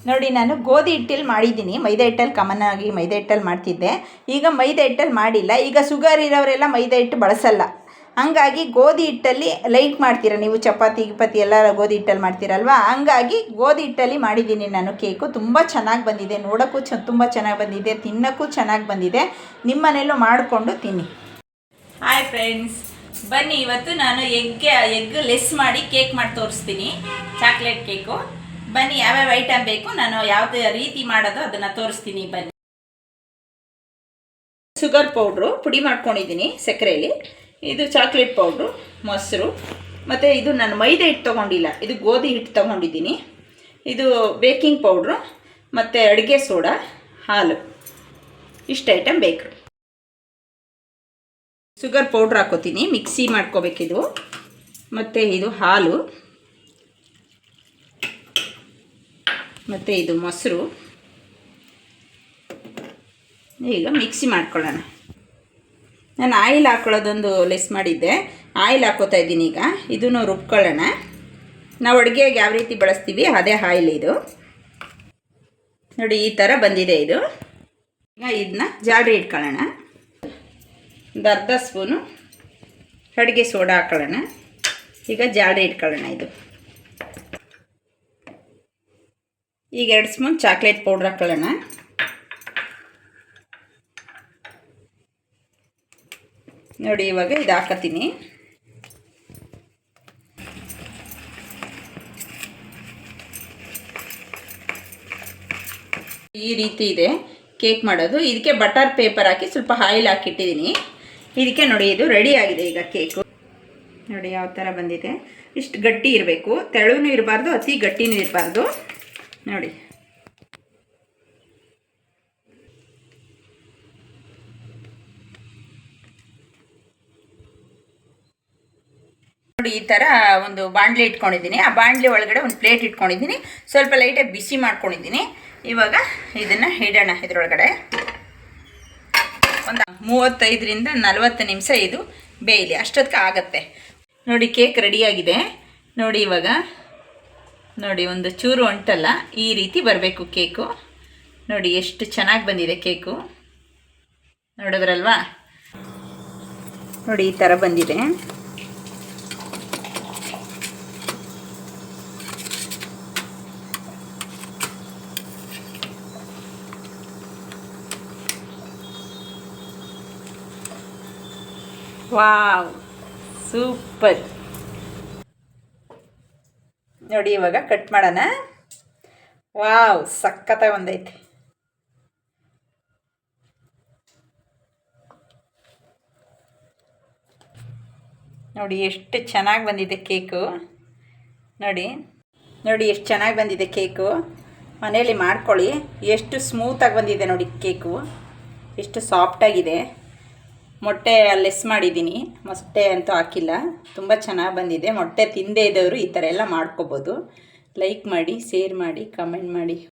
ನೋಡಿ ನಾನು ಗೋಧಿ ಹಿಟ್ಟಲ್ಲಿ ಮಾಡಿದ್ದೀನಿ, ಮೈದಾ ಹಿಟ್ಟಲ್ಲಿ ಕಾಮನ್ ಆಗಿ ಮೈದಾ ಹಿಟ್ಟಲ್ಲಿ ಮಾಡ್ತಿದ್ದೆ. ಈಗ ಮೈದಾ ಹಿಟ್ಟಲ್ಲಿ ಮಾಡಿಲ್ಲ. ಈಗ ಶುಗರ್ ಇರೋರೆಲ್ಲ ಮೈದಾ ಹಿಟ್ಟು ಬಳಸಲ್ಲ, ಹಂಗಾಗಿ ಗೋಧಿ ಹಿಟ್ಟಲ್ಲಿ ಲೈಕ್ ಮಾಡ್ತೀರ ನೀವು. ಚಪಾತಿ ಗಿಪಾತಿ ಎಲ್ಲ ಗೋಧಿ ಹಿಟ್ಟಲ್ಲಿ ಮಾಡ್ತೀರಲ್ವ, ಹಂಗಾಗಿ ಗೋಧಿ ಹಿಟ್ಟಲ್ಲಿ ಮಾಡಿದ್ದೀನಿ ನಾನು ಕೇಕು. ತುಂಬ ಚೆನ್ನಾಗಿ ಬಂದಿದೆ, ನೋಡೋಕ್ಕೂ ತುಂಬ ಚೆನ್ನಾಗಿ ಬಂದಿದೆ, ತಿನ್ನೋಕ್ಕೂ ಚೆನ್ನಾಗಿ ಬಂದಿದೆ. ನಿಮ್ಮ ಮನೆಯಲ್ಲೂ ಮಾಡಿಕೊಂಡು ತಿನ್ನಿ. ಹಾಯ್ ಫ್ರೆಂಡ್ಸ್, ಬನ್ನಿ ಇವತ್ತು ನಾನು ಎಗ್ ಲೆಸ್ ಮಾಡಿ ಕೇಕ್ ಮಾಡಿ ತೋರಿಸ್ತೀನಿ, ಚಾಕ್ಲೇಟ್ ಕೇಕು. ಬನ್ನಿ, ಯಾವ್ಯಾವ ಐಟಮ್ ಬೇಕು, ನಾನು ಯಾವುದೇ ರೀತಿ ಮಾಡೋದು ಅದನ್ನು ತೋರಿಸ್ತೀನಿ. ಬನ್ನಿ. ಶುಗರ್ ಪೌಡ್ರು ಪುಡಿ ಮಾಡ್ಕೊಂಡಿದ್ದೀನಿ ಸಕ್ಕರೆಯಲ್ಲಿ, ಇದು ಚಾಕ್ಲೇಟ್ ಪೌಡ್ರು, ಮೊಸರು, ಮತ್ತು ಇದು ನಾನು ಮೈದಾ ಹಿಟ್ಟು ತೊಗೊಂಡಿಲ್ಲ, ಇದು ಗೋಧಿ ಹಿಟ್ಟು ತೊಗೊಂಡಿದ್ದೀನಿ. ಇದು ಬೇಕಿಂಗ್ ಪೌಡ್ರು ಮತ್ತು ಅಡುಗೆ ಸೋಡಾ, ಹಾಲು, ಇಷ್ಟು ಐಟಮ್ ಬೇಕು. ಶುಗರ್ ಪೌಡ್ರ್ ಹಾಕೋತೀನಿ, ಮಿಕ್ಸಿ ಮಾಡ್ಕೋಬೇಕಿದು. ಮತ್ತು ಇದು ಹಾಲು, ಮತ್ತು ಇದು ಮೊಸರು. ಈಗ ಮಿಕ್ಸಿ ಮಾಡ್ಕೊಳ್ಳೋಣ. ನಾನು ಆಯಿಲ್ ಹಾಕ್ಕೊಳ್ಳೋದೊಂದು ಲೆಸ್ ಮಾಡಿದ್ದೆ, ಆಯಿಲ್ ಹಾಕೋತಾ ಇದ್ದೀನಿ. ಈಗ ಇದನ್ನು ರುಬ್ಕೊಳ್ಳೋಣ. ನಾವು ಅಡುಗೆಗೆ ಯಾವ ರೀತಿ ಬಳಸ್ತೀವಿ ಅದೇ ಆಯಿಲ್ ಇದು. ನೋಡಿ ಈ ಥರ ಬಂದಿದೆ ಇದು. ಈಗ ಇದನ್ನ ಜಾಡ್ರಿ ಇಟ್ಕೊಳ್ಳೋಣ. ಒಂದು ಅರ್ಧ ಸ್ಪೂನು ಅಡುಗೆ ಸೋಡಾ ಹಾಕೊಳ್ಳೋಣ. ಈಗ ಜಾಡ್ರಿ ಇಟ್ಕೊಳ್ಳೋಣ ಇದು. ಈಗ 2 ಸ್ಪೂನ್ ಚಾಕ್ಲೇಟ್ ಪೌಡ್ರ್ ಹಾಕೊಳ್ಳೋಣ. ನೋಡಿ ಇವಾಗ ಇದು ಹಾಕತ್ತೀನಿ. ಈ ರೀತಿ ಇದೆ ಕೇಕ್ ಮಾಡೋದು. ಇದಕ್ಕೆ ಬಟರ್ ಪೇಪರ್ ಹಾಕಿ ಸ್ವಲ್ಪ ಆಯಿಲ್ ಹಾಕಿಟ್ಟಿದ್ದೀನಿ. ಇದಕ್ಕೆ ನೋಡಿ ಇದು ರೆಡಿ ಆಗಿದೆ ಈಗ ಕೇಕು. ನೋಡಿ ಯಾವ ಥರ ಬಂದಿದೆ. ಇಷ್ಟು ಗಟ್ಟಿ ಇರಬೇಕು, ತೆಳುವೂ ಇರಬಾರ್ದು, ಅತಿ ಗಟ್ಟಿನೂ ಇರಬಾರ್ದು. ನೋಡಿ ನೋಡಿ ಈ ಥರ ಒಂದು ಬಾಣಲೆ ಇಟ್ಕೊಂಡಿದ್ದೀನಿ. ಆ ಬಾಣಲೆ ಒಳಗಡೆ ಒಂದು ಪ್ಲೇಟ್ ಇಟ್ಕೊಂಡಿದ್ದೀನಿ, ಸ್ವಲ್ಪ ಲೈಟಾಗಿ ಬಿಸಿ ಮಾಡ್ಕೊಂಡಿದ್ದೀನಿ. ಇವಾಗ ಇದನ್ನು ಇಡೋಣ ಇದರೊಳಗಡೆ. ಒಂದು 35ರಿಂದ 40 ನಿಮಿಷ ಇದು ಬೇಯಲಿ, ಅಷ್ಟೊತ್ತಿಗೆ ಆಗುತ್ತೆ. ನೋಡಿ ಕೇಕ್ ರೆಡಿಯಾಗಿದೆ. ನೋಡಿ ಇವಾಗ ನೋಡಿ ಒಂದು ಚೂರು ಅಂಟಲ್ಲ, ಈ ರೀತಿ ಬರಬೇಕು ಕೇಕು. ನೋಡಿ ಎಷ್ಟು ಚೆನ್ನಾಗಿ ಬಂದಿದೆ ಕೇಕು, ನೋಡಿದ್ರಲ್ವಾ? ನೋಡಿ ಈ ಥರ ಬಂದಿದೆ. Wow, super. ನೋಡಿ ಇವಾಗ ಕಟ್ ಮಾಡೋಣ. ವಾವ್, ಸಖತ್ತಾಗಿ ಬಂದೈತೆ. ನೋಡಿ ಎಷ್ಟು ಚೆನ್ನಾಗಿ ಬಂದಿದೆ ಕೇಕು. ನೋಡಿ ನೋಡಿ ಎಷ್ಟು ಚೆನ್ನಾಗಿ ಬಂದಿದೆ ಕೇಕು. ಮನೆಯಲ್ಲಿ ಮಾಡ್ಕೊಳ್ಳಿ. ಎಷ್ಟು ಸ್ಮೂತಾಗಿ ಬಂದಿದೆ ನೋಡಿ ಕೇಕು, ಎಷ್ಟು ಸಾಫ್ಟಾಗಿದೆ. ಮೊಟ್ಟೆ ಲೆಸ್ ಮಾಡಿದ್ದೀನಿ, ಮೊಟ್ಟೆ ಅಂತೂ ಹಾಕಿಲ್ಲ. ತುಂಬ ಚೆನ್ನಾಗಿ ಬಂದಿದೆ. ಮೊಟ್ಟೆ ತಿಂದೇ ಇದ್ದವರು ಈ ಥರ ಎಲ್ಲ ಮಾಡ್ಕೋಬೋದು. ಲೈಕ್ ಮಾಡಿ, ಶೇರ್ ಮಾಡಿ, ಕಮೆಂಟ್ ಮಾಡಿ.